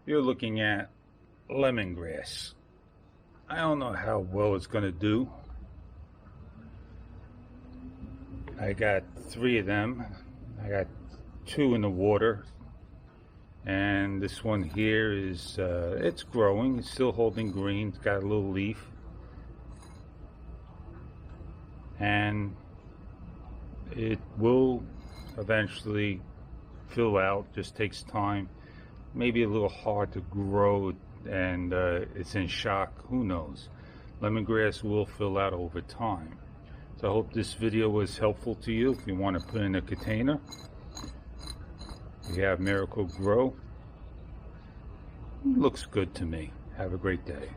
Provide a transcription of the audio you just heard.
You're looking at lemongrass. I don't know how well it's going to do. I got 3 of them. I got 2 in the water, and this one here is it's growing. It's still holding green. It's got a little leaf, and it will eventually fill out. Just takes time. Maybe a little hard to grow, and it's in shock. Who knows? Lemongrass will fill out over time. So I hope this video was helpful to you. If you want to put in a container, we have Miracle Grow. Looks good to me. Have a great day.